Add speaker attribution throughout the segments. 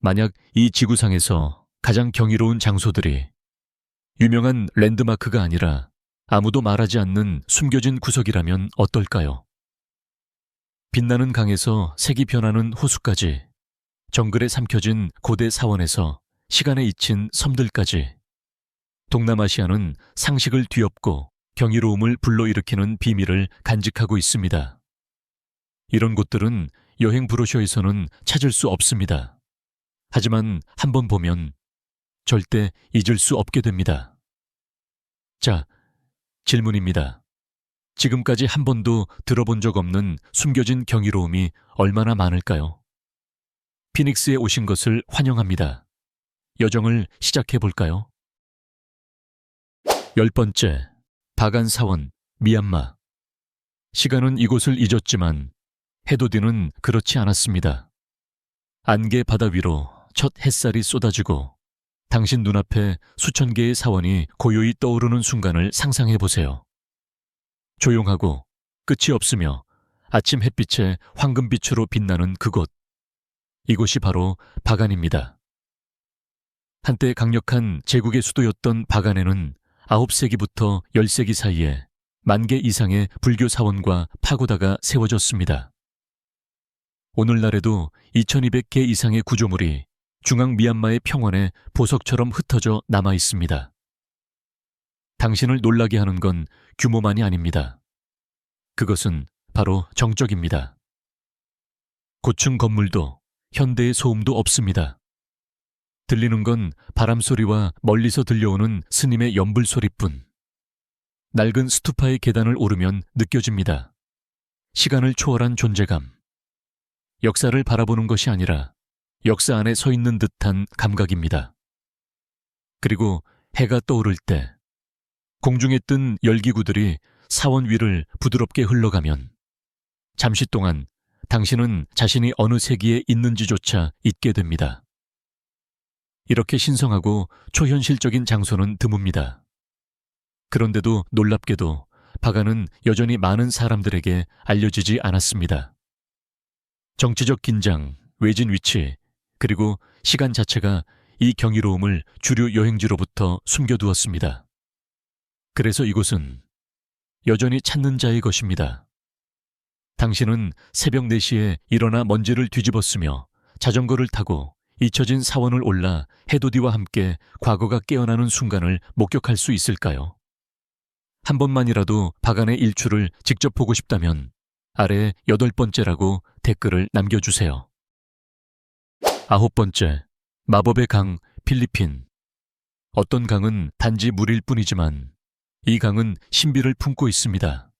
Speaker 1: 만약 이 지구상에서 가장 경이로운 장소들이 유명한 랜드마크가 아니라 아무도 말하지 않는 숨겨진 구석이라면 어떨까요? 빛나는 강에서 색이 변하는 호수까지, 정글에 삼켜진 고대 사원에서 시간에 잊힌 섬들까지, 동남아시아는 상식을 뒤엎고 경이로움을 불러일으키는 비밀을 간직하고 있습니다. 이런 곳들은 여행 브로셔에서는 찾을 수 없습니다. 하지만 한번 보면 절대 잊을 수 없게 됩니다. 자, 질문입니다. 지금까지 한 번도 들어본 적 없는 숨겨진 경이로움이 얼마나 많을까요? 피닉스에 오신 것을 환영합니다. 여정을 시작해 볼까요? 10번째, 바간사원, 미얀마. 시간은 이곳을 잊었지만 해돋이는 그렇지 않았습니다. 안개 바다 위로 첫 햇살이 쏟아지고 당신 눈앞에 수천 개의 사원이 고요히 떠오르는 순간을 상상해 보세요. 조용하고 끝이 없으며 아침 햇빛에 황금빛으로 빛나는 그곳. 이곳이 바로 바간입니다. 한때 강력한 제국의 수도였던 바간에는 9세기부터 10세기 사이에 10,000개 이상의 불교 사원과 파고다가 세워졌습니다. 오늘날에도 2200개 이상의 구조물이 중앙 미얀마의 평원에 보석처럼 흩어져 남아 있습니다. 당신을 놀라게 하는 건 규모만이 아닙니다. 그것은 바로 정적입니다. 고층 건물도 현대의 소음도 없습니다. 들리는 건 바람 소리와 멀리서 들려오는 스님의 연불 소리뿐. 낡은 스투파의 계단을 오르면 느껴집니다. 시간을 초월한 존재감. 역사를 바라보는 것이 아니라 역사 안에 서 있는 듯한 감각입니다. 그리고 해가 떠오를 때 공중에 뜬 열기구들이 사원 위를 부드럽게 흘러가면 잠시 동안 당신은 자신이 어느 세기에 있는지조차 잊게 됩니다. 이렇게 신성하고 초현실적인 장소는 드뭅니다. 그런데도 놀랍게도 바간은 여전히 많은 사람들에게 알려지지 않았습니다. 정치적 긴장, 외진 위치, 그리고 시간 자체가 이 경이로움을 주류 여행지로부터 숨겨두었습니다. 그래서 이곳은 여전히 찾는 자의 것입니다. 당신은 새벽 4시에 일어나 먼지를 뒤집어쓰며 자전거를 타고 잊혀진 사원을 올라 해돋이와 함께 과거가 깨어나는 순간을 목격할 수 있을까요? 한 번만이라도 바간의 일출을 직접 보고 싶다면 아래에 8번째라고 댓글을 남겨주세요. 9번째, 마법의 강, 필리핀. 어떤 강은 단지 물일 뿐이지만 이 강은 신비를 품고 있습니다.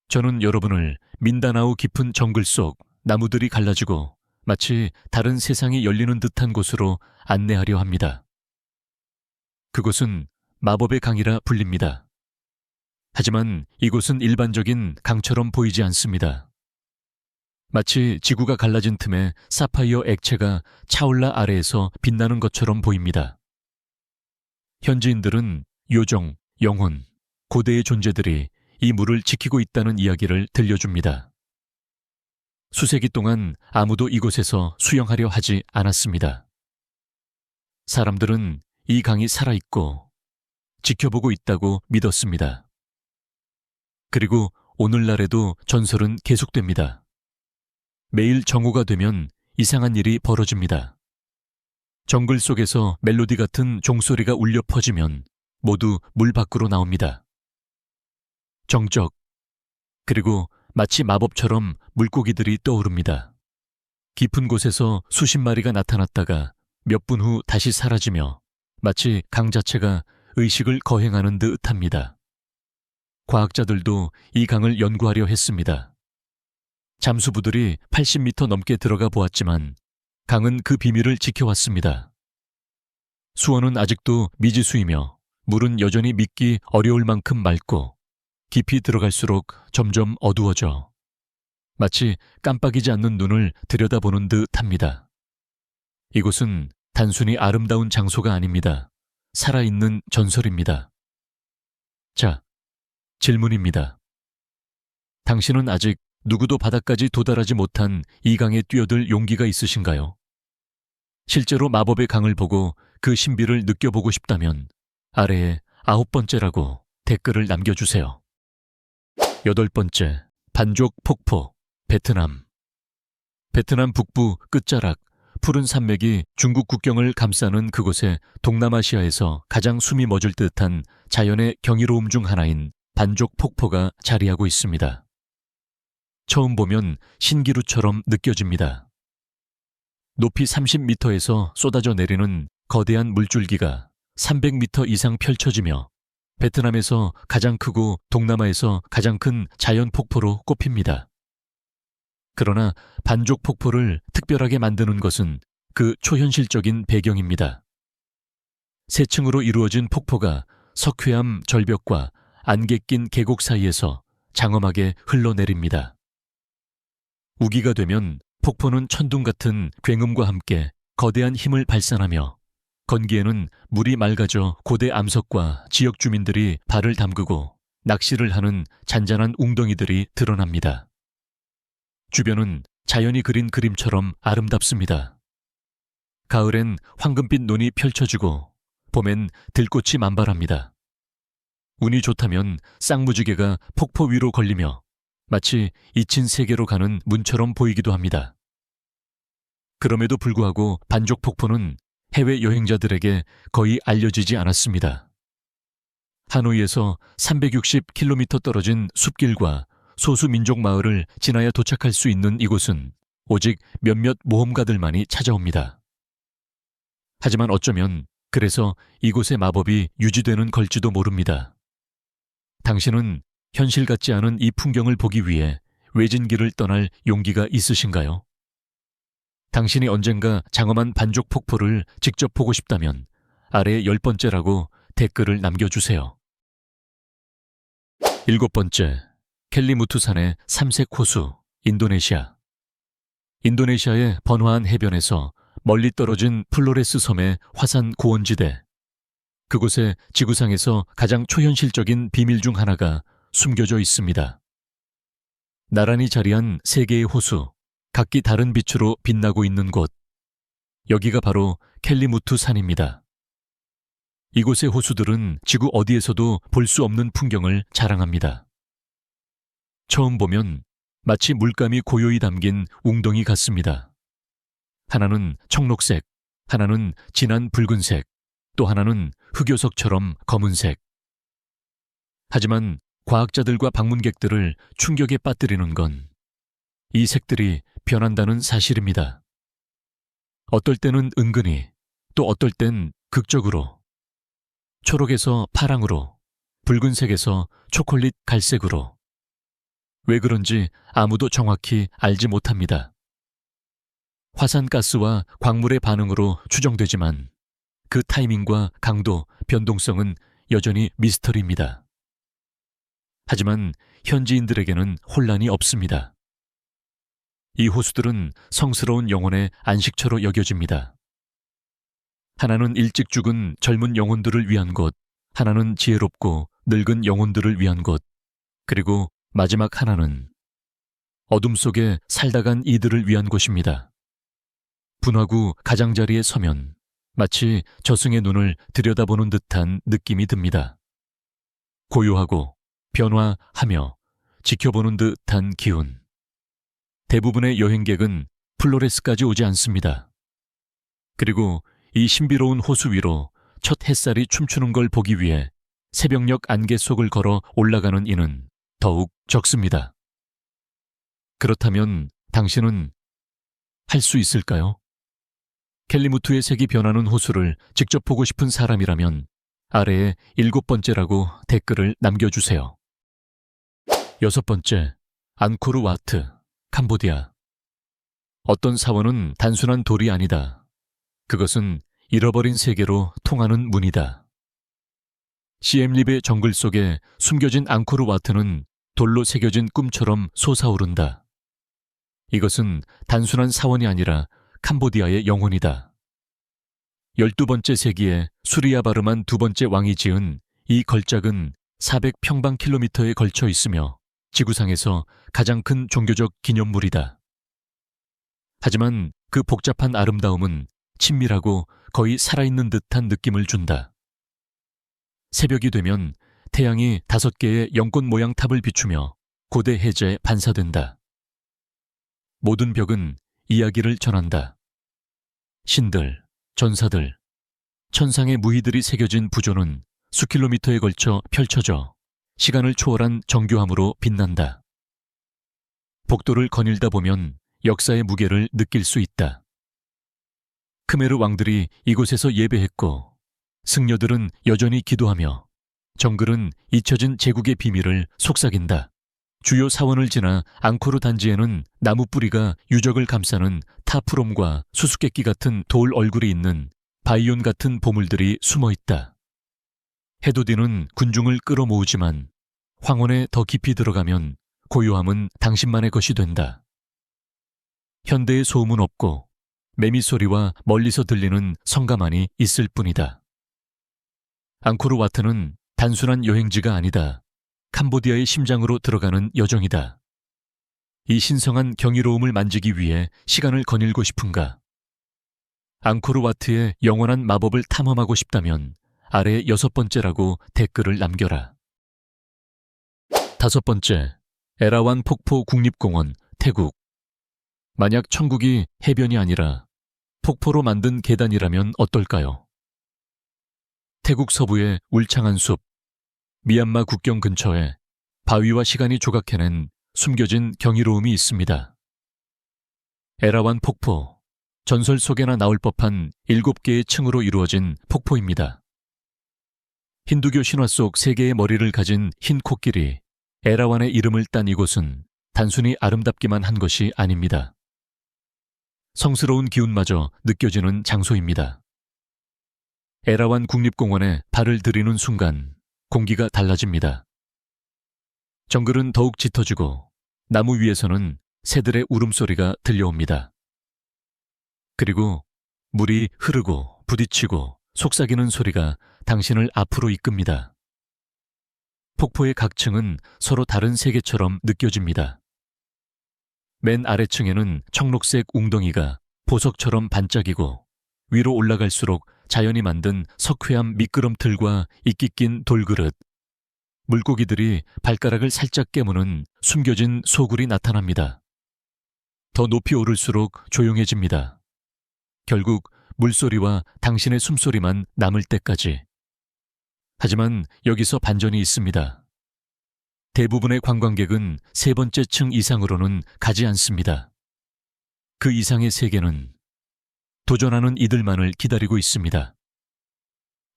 Speaker 1: 저는 여러분을 민다나오 깊은 정글 속 나무들이 갈라지고 마치 다른 세상이 열리는 듯한 곳으로 안내하려 합니다. 그곳은 마법의 강이라 불립니다. 하지만 이곳은 일반적인 강처럼 보이지 않습니다. 마치 지구가 갈라진 틈에 사파이어 액체가 차올라 아래에서 빛나는 것처럼 보입니다. 현지인들은 요정, 영혼, 고대의 존재들이 이 물을 지키고 있다는 이야기를 들려줍니다. 수세기 동안 아무도 이곳에서 수영하려 하지 않았습니다. 사람들은 이 강이 살아있고 지켜보고 있다고 믿었습니다. 그리고 오늘날에도 전설은 계속됩니다. 매일 정오가 되면 이상한 일이 벌어집니다. 정글 속에서 멜로디 같은 종소리가 울려 퍼지면 모두 물 밖으로 나옵니다. 정적, 그리고 마치 마법처럼 물고기들이 떠오릅니다. 깊은 곳에서 수십 마리가 나타났다가 몇 분 후 다시 사라지며 마치 강 자체가 의식을 거행하는 듯 합니다. 과학자들도 이 강을 연구하려 했습니다. 잠수부들이 80m 넘게 들어가 보았지만 강은 그 비밀을 지켜왔습니다. 수온은 아직도 미지수이며 물은 여전히 믿기 어려울 만큼 맑고 깊이 들어갈수록 점점 어두워져 마치 깜빡이지 않는 눈을 들여다보는 듯 합니다. 이곳은 단순히 아름다운 장소가 아닙니다. 살아있는 전설입니다. 자, 질문입니다. 당신은 아직 누구도 바닥까지 도달하지 못한 이 강에 뛰어들 용기가 있으신가요? 실제로 마법의 강을 보고 그 신비를 느껴보고 싶다면 아래에 9번째라고 댓글을 남겨주세요. 8번째, 반족 폭포, 베트남. 베트남 북부 끝자락, 푸른 산맥이 중국 국경을 감싸는 그곳에 동남아시아에서 가장 숨이 멎을 듯한 자연의 경이로움 중 하나인 반족 폭포가 자리하고 있습니다. 처음 보면 신기루처럼 느껴집니다. 높이 30m에서 쏟아져 내리는 거대한 물줄기가 300m 이상 펼쳐지며 베트남에서 가장 크고 동남아에서 가장 큰 자연 폭포로 꼽힙니다. 그러나 반족 폭포를 특별하게 만드는 것은 그 초현실적인 배경입니다. 세 층으로 이루어진 폭포가 석회암 절벽과 안개 낀 계곡 사이에서 장엄하게 흘러내립니다. 우기가 되면 폭포는 천둥 같은 굉음과 함께 거대한 힘을 발산하며 건기에는 물이 맑아져 고대 암석과 지역 주민들이 발을 담그고 낚시를 하는 잔잔한 웅덩이들이 드러납니다. 주변은 자연이 그린 그림처럼 아름답습니다. 가을엔 황금빛 논이 펼쳐지고 봄엔 들꽃이 만발합니다. 운이 좋다면 쌍무지개가 폭포 위로 걸리며 마치 잊힌 세계로 가는 문처럼 보이기도 합니다. 그럼에도 불구하고 반족 폭포는 해외 여행자들에게 거의 알려지지 않았습니다. 하노이에서 360km 떨어진 숲길과 소수민족 마을을 지나야 도착할 수 있는 이곳은 오직 몇몇 모험가들만이 찾아옵니다. 하지만 어쩌면 그래서 이곳의 마법이 유지되는 걸지도 모릅니다. 당신은 현실 같지 않은 이 풍경을 보기 위해 외진 길을 떠날 용기가 있으신가요? 당신이 언젠가 장엄한 반족 폭포를 직접 보고 싶다면 아래 10번째라고 댓글을 남겨주세요. 7번째, 켈리무투산의 삼색 호수, 인도네시아. 인도네시아의 번화한 해변에서 멀리 떨어진 플로레스 섬의 화산 고원지대. 그곳에 지구상에서 가장 초현실적인 비밀 중 하나가 숨겨져 있습니다. 나란히 자리한 세 개의 호수, 각기 다른 빛으로 빛나고 있는 곳. 여기가 바로 켈리무투산입니다. 이곳의 호수들은 지구 어디에서도 볼 수 없는 풍경을 자랑합니다. 처음 보면 마치 물감이 고요히 담긴 웅덩이 같습니다. 하나는 청록색, 하나는 진한 붉은색, 또 하나는 흑요석처럼 검은색. 하지만 과학자들과 방문객들을 충격에 빠뜨리는 건 이 색들이 변한다는 사실입니다. 어떨 때는 은근히, 또 어떨 땐 극적으로, 초록에서 파랑으로, 붉은색에서 초콜릿 갈색으로. 왜 그런지 아무도 정확히 알지 못합니다. 화산가스와 광물의 반응으로 추정되지만 그 타이밍과 강도, 변동성은 여전히 미스터리입니다. 하지만 현지인들에게는 혼란이 없습니다. 이 호수들은 성스러운 영혼의 안식처로 여겨집니다. 하나는 일찍 죽은 젊은 영혼들을 위한 곳, 하나는 지혜롭고 늙은 영혼들을 위한 곳, 그리고 마지막 하나는 어둠 속에 살다간 이들을 위한 곳입니다. 분화구 가장자리에 서면 마치 저승의 눈을 들여다보는 듯한 느낌이 듭니다. 고요하고 변화하며 지켜보는 듯한 기운. 대부분의 여행객은 플로레스까지 오지 않습니다. 그리고 이 신비로운 호수 위로 첫 햇살이 춤추는 걸 보기 위해 새벽녘 안개 속을 걸어 올라가는 이는 더욱 적습니다. 그렇다면 당신은 할 수 있을까요? 켈리무투의 색이 변하는 호수를 직접 보고 싶은 사람이라면 아래에 7번째라고 댓글을 남겨주세요. 6번째, 앙코르와트, 캄보디아. 어떤 사원은 단순한 돌이 아니다. 그것은 잃어버린 세계로 통하는 문이다. 시엠립의 정글 속에 숨겨진 앙코르와트는 돌로 새겨진 꿈처럼 솟아오른다. 이것은 단순한 사원이 아니라 캄보디아의 영혼이다. 12번째 세기에 수리야바르만 두 번째 왕이 지은 이 걸작은 400평방킬로미터에 걸쳐 있으며 지구상에서 가장 큰 종교적 기념물이다. 하지만 그 복잡한 아름다움은 친밀하고 거의 살아있는 듯한 느낌을 준다. 새벽이 되면 태양이 5개의 연꽃 모양 탑을 비추며 고대 해제에 반사된다. 모든 벽은 이야기를 전한다. 신들, 전사들, 천상의 무희들이 새겨진 부조는 수킬로미터에 걸쳐 펼쳐져 시간을 초월한 정교함으로 빛난다. 복도를 거닐다 보면 역사의 무게를 느낄 수 있다. 크메르 왕들이 이곳에서 예배했고 승려들은 여전히 기도하며 정글은 잊혀진 제국의 비밀을 속삭인다. 주요 사원을 지나 앙코르 단지에는 나무 뿌리가 유적을 감싸는 타프롬과 수수께끼 같은 돌 얼굴이 있는 바이온 같은 보물들이 숨어 있다. 해도디는 군중을 끌어모으지만 황혼에 더 깊이 들어가면 고요함은 당신만의 것이 된다. 현대의 소음은 없고 매미 소리와 멀리서 들리는 성가만이 있을 뿐이다. 앙코르 와트는 단순한 여행지가 아니다. 캄보디아의 심장으로 들어가는 여정이다. 이 신성한 경이로움을 만지기 위해 시간을 거닐고 싶은가? 앙코르 와트의 영원한 마법을 탐험하고 싶다면 아래 6번째라고 댓글을 남겨라. 5번째, 에라완 폭포 국립공원, 태국. 만약 천국이 해변이 아니라 폭포로 만든 계단이라면 어떨까요? 태국 서부의 울창한 숲, 미얀마 국경 근처에 바위와 시간이 조각해낸 숨겨진 경이로움이 있습니다. 에라완 폭포, 전설 속에나 나올 법한 7개의 층으로 이루어진 폭포입니다. 힌두교 신화 속 3개의 머리를 가진 흰 코끼리 에라완의 이름을 딴 이곳은 단순히 아름답기만 한 것이 아닙니다. 성스러운 기운마저 느껴지는 장소입니다. 에라완 국립공원에 발을 들이는 순간 공기가 달라집니다. 정글은 더욱 짙어지고 나무 위에서는 새들의 울음소리가 들려옵니다. 그리고 물이 흐르고 부딪히고 속삭이는 소리가 당신을 앞으로 이끕니다. 폭포의 각 층은 서로 다른 세계처럼 느껴집니다. 맨 아래층에는 청록색 웅덩이가 보석처럼 반짝이고 위로 올라갈수록 자연이 만든 석회암 미끄럼틀과 이끼 낀 돌그릇, 물고기들이 발가락을 살짝 깨무는 숨겨진 소굴이 나타납니다. 더 높이 오를수록 조용해집니다. 결국 물소리와 당신의 숨소리만 남을 때까지. 하지만 여기서 반전이 있습니다. 대부분의 관광객은 3번째 층 이상으로는 가지 않습니다. 그 이상의 세계는 도전하는 이들만을 기다리고 있습니다.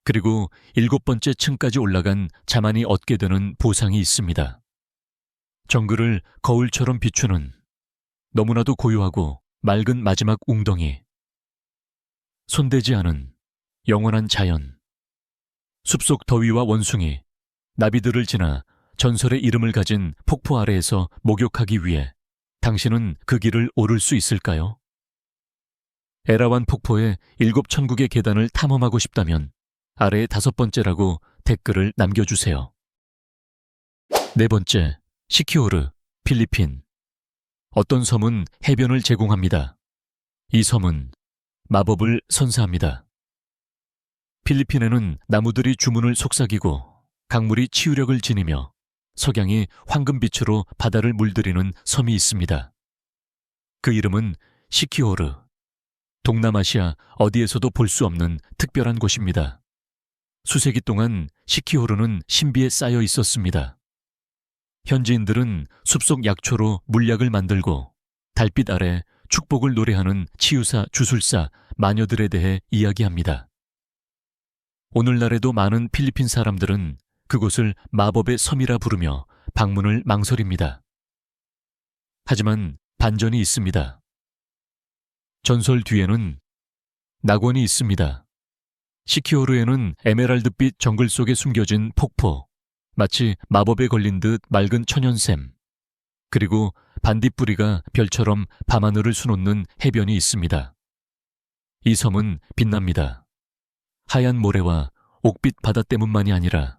Speaker 1: 그리고 7번째 층까지 올라간 자만이 얻게 되는 보상이 있습니다. 정글을 거울처럼 비추는 너무나도 고요하고 맑은 마지막 웅덩이. 손대지 않은 영원한 자연. 숲속 더위와 원숭이, 나비들을 지나 전설의 이름을 가진 폭포 아래에서 목욕하기 위해 당신은 그 길을 오를 수 있을까요? 에라완 폭포의 7천국의 계단을 탐험하고 싶다면 아래의 5번째라고 댓글을 남겨주세요. 4번째, 시키오르, 필리핀. 어떤 섬은 해변을 제공합니다. 이 섬은 마법을 선사합니다. 필리핀에는 나무들이 주문을 속삭이고 강물이 치유력을 지니며 석양이 황금빛으로 바다를 물들이는 섬이 있습니다. 그 이름은 시키오르. 동남아시아 어디에서도 볼 수 없는 특별한 곳입니다. 수세기 동안 시키오르는 신비에 쌓여 있었습니다. 현지인들은 숲속 약초로 물약을 만들고 달빛 아래 축복을 노래하는 치유사, 주술사, 마녀들에 대해 이야기합니다. 오늘날에도 많은 필리핀 사람들은 그곳을 마법의 섬이라 부르며 방문을 망설입니다. 하지만 반전이 있습니다. 전설 뒤에는 낙원이 있습니다. 시키오르에는 에메랄드빛 정글 속에 숨겨진 폭포, 마치 마법에 걸린 듯 맑은 천연샘, 그리고 반딧불이가 별처럼 밤하늘을 수놓는 해변이 있습니다. 이 섬은 빛납니다. 하얀 모래와 옥빛 바다 때문만이 아니라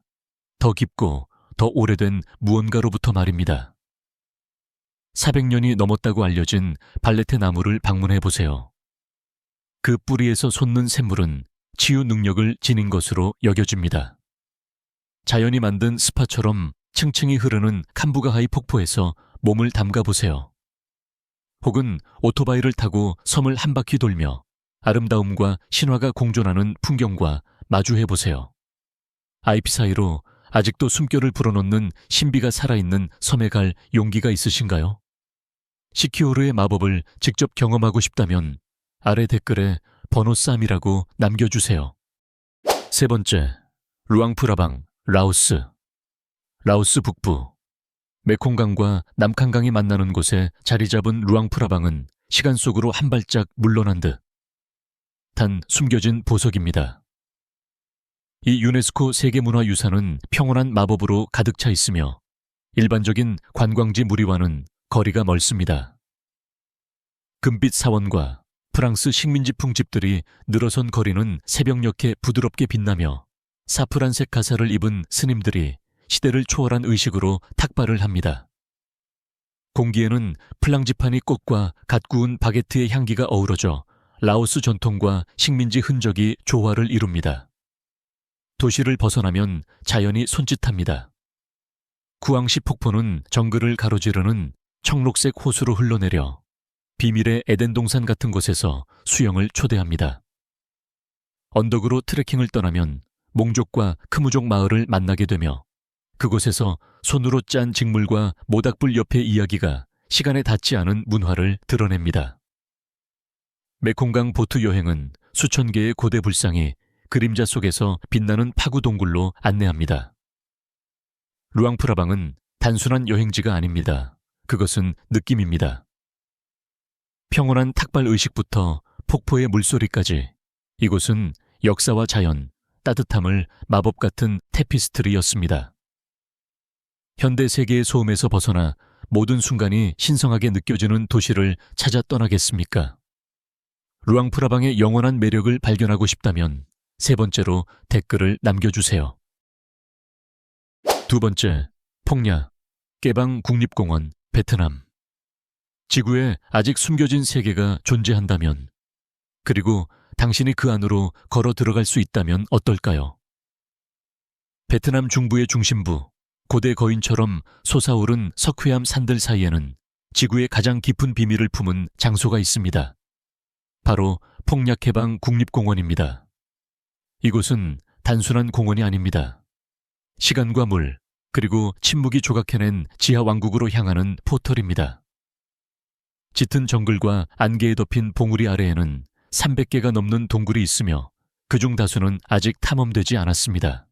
Speaker 1: 더 깊고 더 오래된 무언가로부터 말입니다. 400년이 넘었다고 알려진 발레테 나무를 방문해 보세요. 그 뿌리에서 솟는 샘물은 치유 능력을 지닌 것으로 여겨집니다. 자연이 만든 스파처럼 층층이 흐르는 캄부가하이 폭포에서 몸을 담가 보세요. 혹은 오토바이를 타고 섬을 한 바퀴 돌며 아름다움과 신화가 공존하는 풍경과 마주해 보세요. IP 사이로 아직도 숨결을 불어넣는 신비가 살아있는 섬에 갈 용기가 있으신가요? 시키오르의 마법을 직접 경험하고 싶다면 아래 댓글에 번호 쌈이라고 남겨주세요. 세 번째, 루앙프라방, 라오스. 라오스 북부. 메콩강과 남칸강이 만나는 곳에 자리 잡은 루앙프라방은 시간 속으로 한 발짝 물러난 듯. 단 숨겨진 보석입니다. 이 유네스코 세계문화유산은 평온한 마법으로 가득 차 있으며 일반적인 관광지 무리와는 거리가 멀습니다. 금빛 사원과 프랑스 식민지풍 집들이 늘어선 거리는 새벽녘에 부드럽게 빛나며 사프란색 가사를 입은 스님들이 시대를 초월한 의식으로 탁발을 합니다. 공기에는 플랑지파니 꽃과 갓 구운 바게트의 향기가 어우러져 라오스 전통과 식민지 흔적이 조화를 이룹니다. 도시를 벗어나면 자연이 손짓합니다. 구앙시 폭포는 정글을 가로지르는 청록색 호수로 흘러내려 비밀의 에덴 동산 같은 곳에서 수영을 초대합니다. 언덕으로 트레킹을 떠나면 몽족과 크무족 마을을 만나게 되며 그곳에서 손으로 짠 직물과 모닥불 옆의 이야기가 시간에 닿지 않은 문화를 드러냅니다. 메콩강 보트 여행은 수천 개의 고대 불상이 그림자 속에서 빛나는 파구 동굴로 안내합니다. 루앙프라방은 단순한 여행지가 아닙니다. 그것은 느낌입니다. 평온한 탁발 의식부터 폭포의 물소리까지 이곳은 역사와 자연, 따뜻함을 마법 같은 테피스트리였습니다. 현대 세계의 소음에서 벗어나 모든 순간이 신성하게 느껴지는 도시를 찾아 떠나겠습니까? 루앙프라방의 영원한 매력을 발견하고 싶다면 세 번째로 댓글을 남겨주세요. 두 번째, 폭냐, 깨방 국립공원, 베트남. 지구에 아직 숨겨진 세계가 존재한다면, 그리고 당신이 그 안으로 걸어 들어갈 수 있다면 어떨까요? 베트남 중부의 중심부, 고대 거인처럼 솟아오른 석회암 산들 사이에는 지구의 가장 깊은 비밀을 품은 장소가 있습니다. 바로 폭략해방 국립공원입니다. 이곳은 단순한 공원이 아닙니다. 시간과 물, 그리고 침묵이 조각해낸 지하 왕국으로 향하는 포털입니다. 짙은 정글과 안개에 덮인 봉우리 아래에는 300개가 넘는 동굴이 있으며 그중 다수는 아직 탐험되지 않았습니다.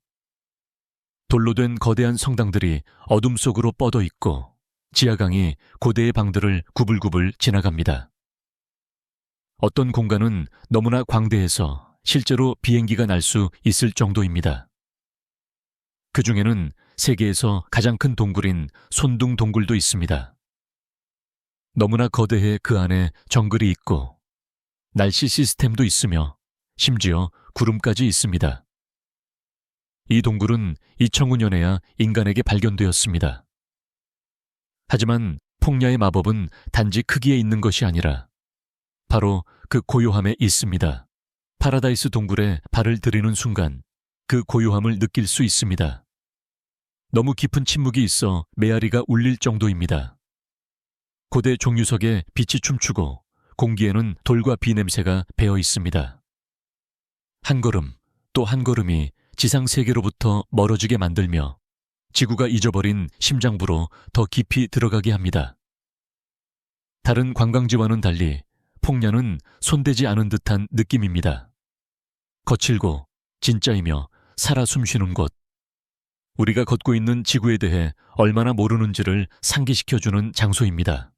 Speaker 1: 돌로 된 거대한 성당들이 어둠 속으로 뻗어 있고 지하강이 고대의 방들을 구불구불 지나갑니다. 어떤 공간은 너무나 광대해서 실제로 비행기가 날 수 있을 정도입니다. 그 중에는 세계에서 가장 큰 동굴인 손둥 동굴도 있습니다. 너무나 거대해 그 안에 정글이 있고 날씨 시스템도 있으며 심지어 구름까지 있습니다. 이 동굴은 2009년에야 인간에게 발견되었습니다. 하지만 폭야의 마법은 단지 크기에 있는 것이 아니라 바로 그 고요함에 있습니다. 파라다이스 동굴에 발을 들이는 순간 그 고요함을 느낄 수 있습니다. 너무 깊은 침묵이 있어 메아리가 울릴 정도입니다. 고대 종유석에 빛이 춤추고 공기에는 돌과 비 냄새가 배어 있습니다. 한 걸음 또 한 걸음이 지상 세계로부터 멀어지게 만들며 지구가 잊어버린 심장부로 더 깊이 들어가게 합니다. 다른 관광지와는 달리 폭야는 손대지 않은 듯한 느낌입니다. 거칠고 진짜이며 살아 숨쉬는 곳. 우리가 걷고 있는 지구에 대해 얼마나 모르는지를 상기시켜주는 장소입니다.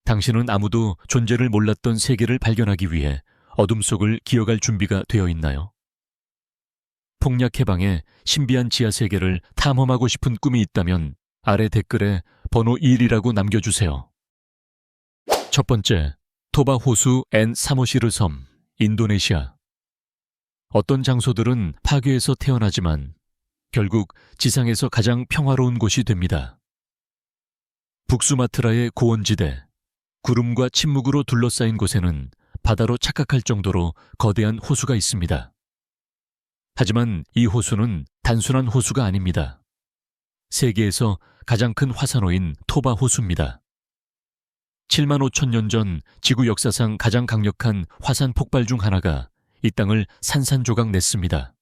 Speaker 1: 당신은 아무도 존재를 몰랐던 세계를 발견하기 위해 어둠 속을 기어갈 준비가 되어 있나요? 폭략해방의 신비한 지하세계를 탐험하고 싶은 꿈이 있다면 아래 댓글에 번호 1이라고 남겨주세요. 첫 번째, 토바 호수 앤 사모시르 섬, 인도네시아. 어떤 장소들은 파괴에서 태어나지만 결국 지상에서 가장 평화로운 곳이 됩니다. 북수마트라의 고원지대, 구름과 침묵으로 둘러싸인 곳에는 바다로 착각할 정도로 거대한 호수가 있습니다. 하지만 이 호수는 단순한 호수가 아닙니다. 세계에서 가장 큰 화산호인 토바 호수입니다. 7만 5천 년 전 지구 역사상 가장 강력한 화산 폭발 중 하나가 이 땅을 산산조각 냈습니다.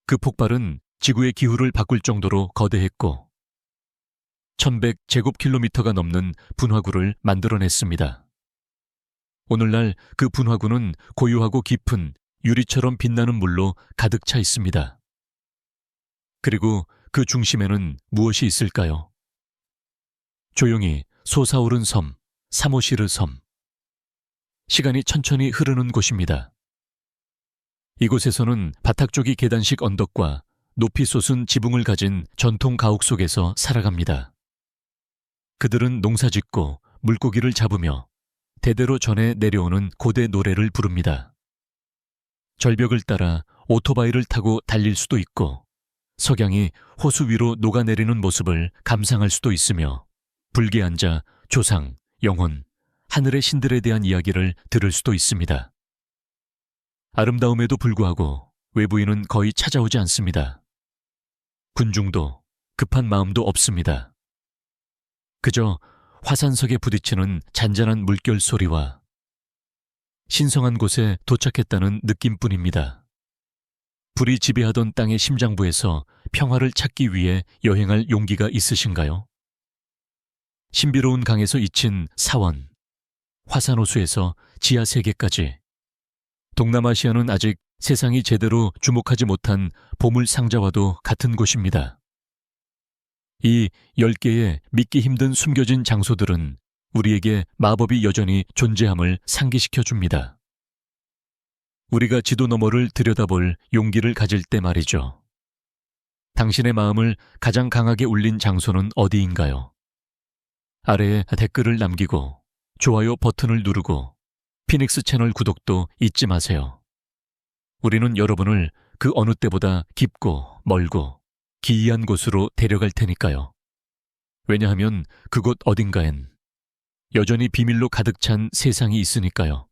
Speaker 1: 그 폭발은 지구의 기후를 바꿀 정도로 거대했고 1100제곱킬로미터가 넘는 분화구를 만들어냈습니다. 오늘날 그 분화구는 고요하고 깊은 유리처럼 빛나는 물로 가득 차 있습니다. 그리고 그 중심에는 무엇이 있을까요? 조용히 솟아오른 섬, 사모시르 섬. 시간이 천천히 흐르는 곳입니다. 이곳에서는 바닥쪽이 계단식 언덕과 높이 솟은 지붕을 가진 전통 가옥 속에서 살아갑니다. 그들은 농사짓고 물고기를 잡으며 대대로 전해 내려오는 고대 노래를 부릅니다. 절벽을 따라 오토바이를 타고 달릴 수도 있고 석양이 호수 위로 녹아내리는 모습을 감상할 수도 있으며 불게 앉아 조상, 영혼, 하늘의 신들에 대한 이야기를 들을 수도 있습니다. 아름다움에도 불구하고 외부인은 거의 찾아오지 않습니다. 군중도 급한 마음도 없습니다. 그저 화산석에 부딪히는 잔잔한 물결 소리와 신성한 곳에 도착했다는 느낌뿐입니다. 불이 지배하던 땅의 심장부에서 평화를 찾기 위해 여행할 용기가 있으신가요? 신비로운 강에서 잊힌 사원, 화산호수에서 지하세계까지 동남아시아는 아직 세상이 제대로 주목하지 못한 보물상자와도 같은 곳입니다. 이 10개의 믿기 힘든 숨겨진 장소들은 우리에게 마법이 여전히 존재함을 상기시켜 줍니다. 우리가 지도 너머를 들여다볼 용기를 가질 때 말이죠. 당신의 마음을 가장 강하게 울린 장소는 어디인가요? 아래에 댓글을 남기고 좋아요 버튼을 누르고 피닉스 채널 구독도 잊지 마세요. 우리는 여러분을 그 어느 때보다 깊고 멀고 기이한 곳으로 데려갈 테니까요. 왜냐하면 그곳 어딘가엔 여전히 비밀로 가득 찬 세상이 있으니까요.